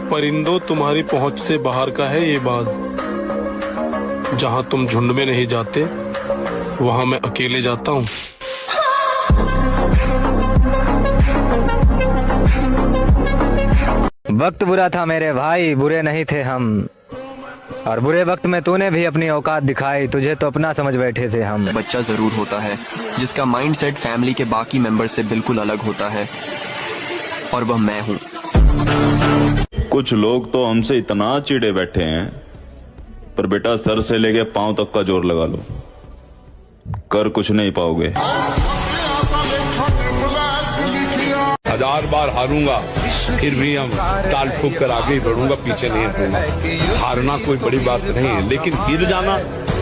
परिंदों, तुम्हारी पहुंच से बाहर का है ये बाज। जहां तुम झुंड में नहीं जाते वहां मैं अकेले जाता हूं। वक्त बुरा था मेरे भाई, बुरे नहीं थे हम। और बुरे वक्त में तूने भी अपनी औकात दिखाई, तुझे तो अपना समझ बैठे थे हम। बच्चा जरूर होता है जिसका माइंडसेट फैमिली के बाकी मेंबर से बिल्कुल अलग होता है, और वह मैं हूँ। कुछ लोग तो हमसे इतना चिढ़े बैठे हैं, पर बेटा सर से लेके पांव तक का जोर लगा लो, कर कुछ नहीं पाओगे। 1000 बार हारूंगा फिर भी हम ताल ठोक कर आगे ही बढ़ूंगा, पीछे नहीं हटूंगा। हारना कोई बड़ी बात नहीं है, लेकिन गिर जाना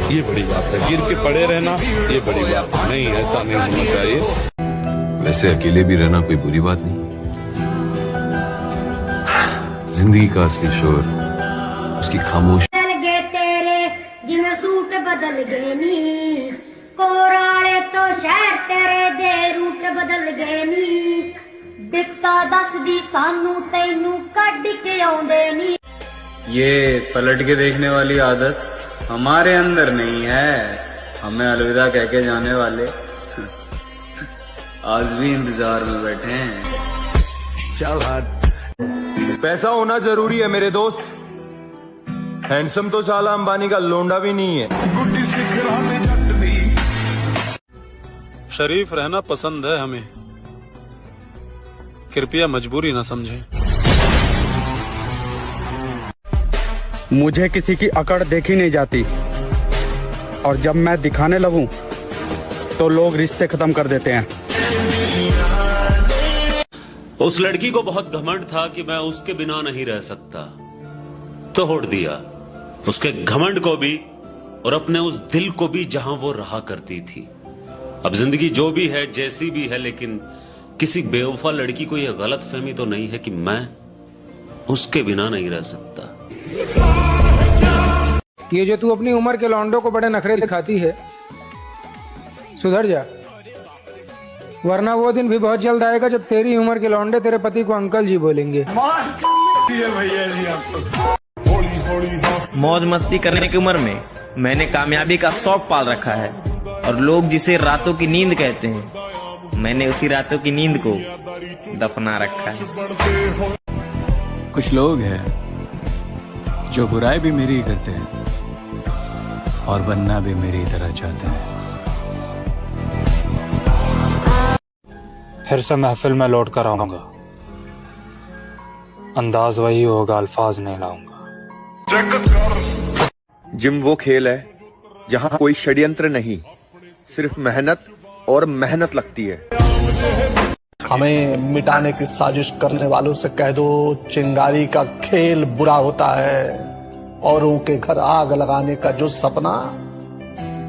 ये बड़ी बात है। गिर के पड़े रहना ये बड़ी बात है। नहीं, ऐसा नहीं होना चाहिए। वैसे अकेले भी रहना कोई बुरी बात नहीं। जिंदगी का असली शोर उसकी खामोश। जिवें सूट बदल गए नी, कोराले तो शहर तेरे दे रूट बदल गए नी। बिपता दसदी सानू तैनू कड के आउंदे नी। ये पलट के देखने वाली आदत हमारे अंदर नहीं है। हमें अलविदा कह के जाने वाले आज भी इंतजार में बैठे हैं। चल पैसा होना जरूरी है मेरे दोस्त, हैंडसम तो साला अंबानी का लोंडा भी नहीं है। गुड्डी सिखरा में चटनी। शरीफ रहना पसंद है हमें, कृपया मजबूरी न समझें। मुझे किसी की अकड़ देखी नहीं जाती, और जब मैं दिखाने लगूं तो लोग रिश्ते खत्म कर देते हैं। उस लड़की को बहुत घमंड था कि मैं उसके बिना नहीं रह सकता, तोड़ दिया उसके घमंड को भी और अपने उस दिल को भी जहां वो रहा करती थी। अब जिंदगी जो भी है जैसी भी है, लेकिन किसी बेवफा लड़की को यह गलत फहमी तो नहीं है कि मैं उसके बिना नहीं रह सकता। ये जो तू अपनी उम्र के लौंडों को बड़े नखरे दिखाती है, सुधर जा, वरना वो दिन भी बहुत जल्द आएगा जब तेरी उम्र के लौंडे तेरे पति को अंकल जी बोलेंगे। मौज मस्ती करने की उम्र में मैंने कामयाबी का शौक पाल रखा है, और लोग जिसे रातों की नींद कहते हैं, मैंने उसी रातों की नींद को दफना रखा है। कुछ लोग हैं जो बुराई भी मेरी ही करते हैं और बनना भी मेरी तरह चाहते हैं। फिर से महफिल में लौट कर आऊंगा, अंदाज वही होगा, अल्फाज नहीं लाऊंगा। जिम वो खेल है जहां कोई षड्यंत्र नहीं, सिर्फ मेहनत और मेहनत लगती है। हमें मिटाने की साजिश करने वालों से कह दो, चिंगारी का खेल बुरा होता है। औरों के घर आग लगाने का जो सपना,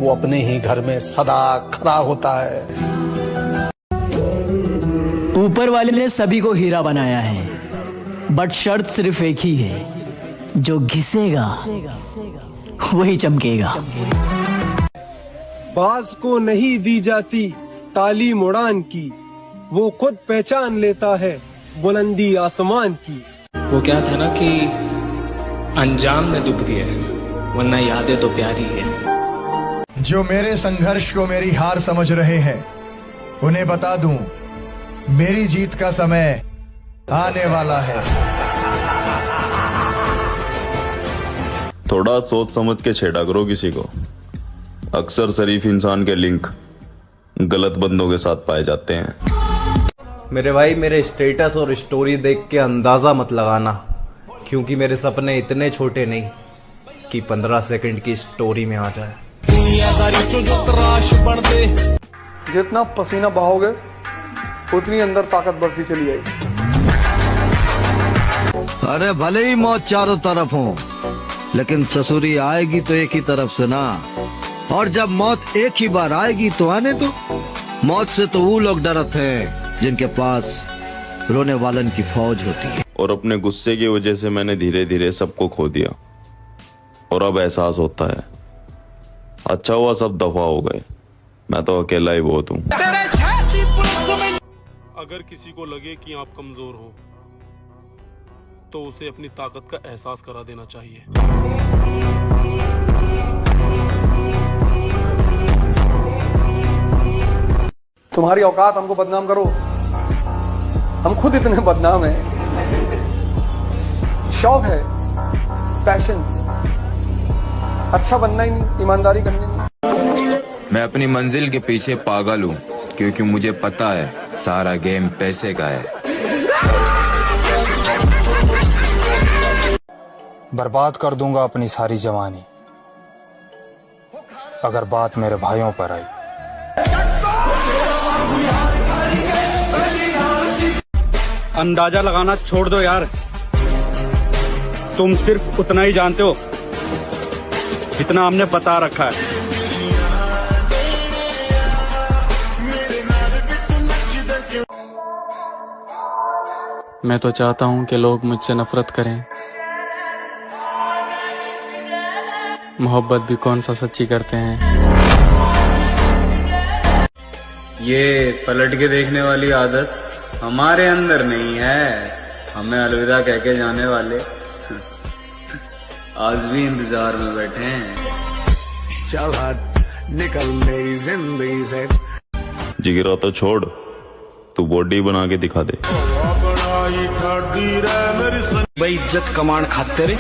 वो अपने ही घर में सदा खड़ा होता है। ऊपर वाले ने सभी को हीरा बनाया है, बट शर्त सिर्फ एक ही है, जो घिसेगा वही चमकेगा। बाज को नहीं दी जाती तालीम उड़ान की, वो खुद पहचान लेता है बुलंदी आसमान की। वो क्या था ना कि अंजाम ने दुख दिया, वरना यादें तो प्यारी है। जो मेरे संघर्ष को मेरी हार समझ रहे हैं, उन्हें बता दूं, मेरी जीत का समय आने वाला है। थोड़ा सोच समझ के छेड़ा करो किसी को। अक्सर शरीफ इंसान के लिंक गलत बंदों के साथ पाए जाते हैं। मेरे भाई, मेरे स्टेटस और स्टोरी देख के अंदाजा मत लगाना, क्योंकि मेरे सपने इतने छोटे नहीं कि 15 सेकंड की स्टोरी में आ जाए। जितना पसीना बहाओगे उतनी अंदर ताकत बढ़ती चली जाएगी। अरे भले ही मौत चारों तरफ हो, लेकिन ससुरी आएगी तो एक ही तरफ से ना। और जब मौत एक ही बार आएगी तो आने दो। मौत से तो वो लोग डरते हैं जिनके पास रोने वालन की फौज होती है। और अपने गुस्से की वजह से मैंने धीरे धीरे सबको खो दिया, और अब एहसास होता है अच्छा हुआ सब दफा हो गए, मैं तो अकेला ही बहुत हूँ। अगर किसी को लगे कि आप कमजोर हो तो उसे अपनी ताकत का एहसास करा देना चाहिए। तुम्हारी औकात हमको बदनाम करो, हम खुद इतने बदनाम हैं। शौक है, पैशन, अच्छा बनना ही नहीं, ईमानदारी करनी नहीं। मैं अपनी मंजिल के पीछे पागल हूँ, क्योंकि मुझे पता है सारा गेम पैसे का है। बर्बाद कर दूंगा अपनी सारी जवानी अगर बात मेरे भाइयों पर आई। अंदाजा लगाना छोड़ दो यार, तुम सिर्फ उतना ही जानते हो जितना हमने बता रखा है। मैं तो चाहता हूं कि लोग मुझसे नफरत करें, मोहब्बत भी कौन सा सच्ची करते हैं। ये पलट के देखने वाली आदत हमारे अंदर नहीं है, हमें अलविदा कह के जाने वाले आज भी इंतजार में बैठे हैं। चल हट, निकल मेरी जिंदगी से। जिगरा तो छोड़, तू बॉडी बना के दिखा दे। भाई इज्जत कमांड खाते रे,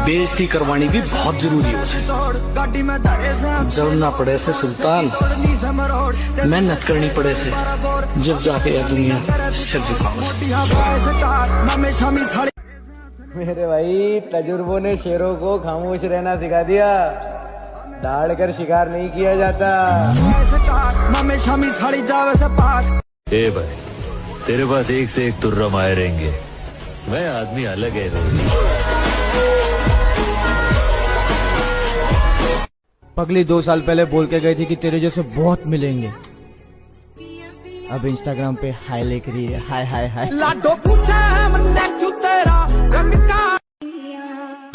बेइज्जती करवानी भी बहुत जरूरी है। जब ना पड़े से सुल्तान, मेहनत करनी पड़े से, जब जाके यह दुनिया सिर झुकाओ। मेरे भाई तजुर्बों ने शेरों को खामोश रहना सिखा दिया, दहाड़ कर शिकार नहीं किया जाता। ए भाई, तेरे पास एक से एक तुर्रा माए रहेंगे, मैं आदमी अलग है। पगली 2 साल पहले बोल के गई थी कि तेरे जैसे बहुत मिलेंगे, अब इंस्टाग्राम पे हाय लिख रही है, हाय हाय हाय।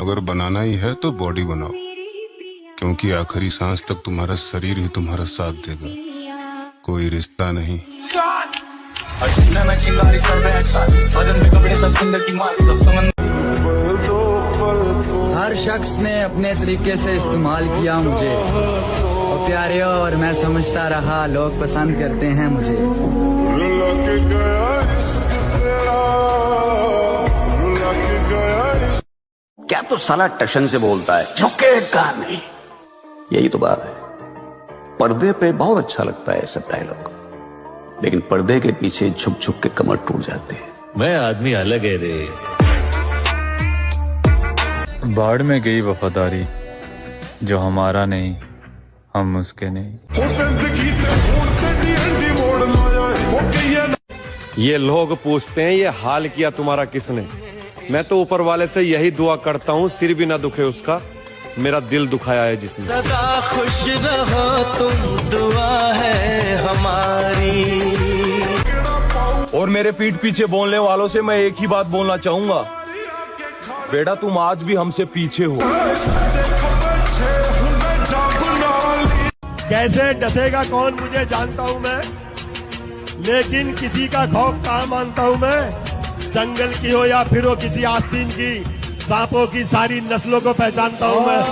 अगर बनाना ही है तो बॉडी बनाओ, क्योंकि आखिरी सांस तक तुम्हारा शरीर ही तुम्हारा साथ देगा, कोई रिश्ता नहीं। हर शख्स ने अपने तरीके से इस्तेमाल किया मुझे, और प्यारे और मैं समझता रहा लोग पसंद करते हैं मुझे। क्या तो साला टशन से बोलता है, झुके कान में। यही तो बात है, पर्दे पे बहुत अच्छा लगता है सब डायलॉग, लेकिन पर्दे के पीछे झुक झुक के कमर टूट जाते हैं। मैं आदमी अलग है रे। बाढ़ में गई वफादारी, जो हमारा नहीं हम उसके नहीं। ये लोग पूछते हैं ये हाल किया तुम्हारा किसने, मैं तो ऊपर वाले से यही दुआ करता हूँ सिर भी ना दुखे उसका, मेरा दिल दुखाया है जिसने। सदा खुश रहो तुम, दुआ है हमारी। और मेरे पीठ पीछे बोलने वालों से मैं एक ही बात बोलना चाहूंगा, बेटा तुम आज भी हमसे पीछे हो। कैसे डसेगा कौन मुझे जानता हूँ मैं, लेकिन किसी का खौफ कहाँ मानता हूँ मैं। जंगल की हो या फिर हो किसी आस्तीन की, सांपों की सारी नस्लों को पहचानता हूँ मैं।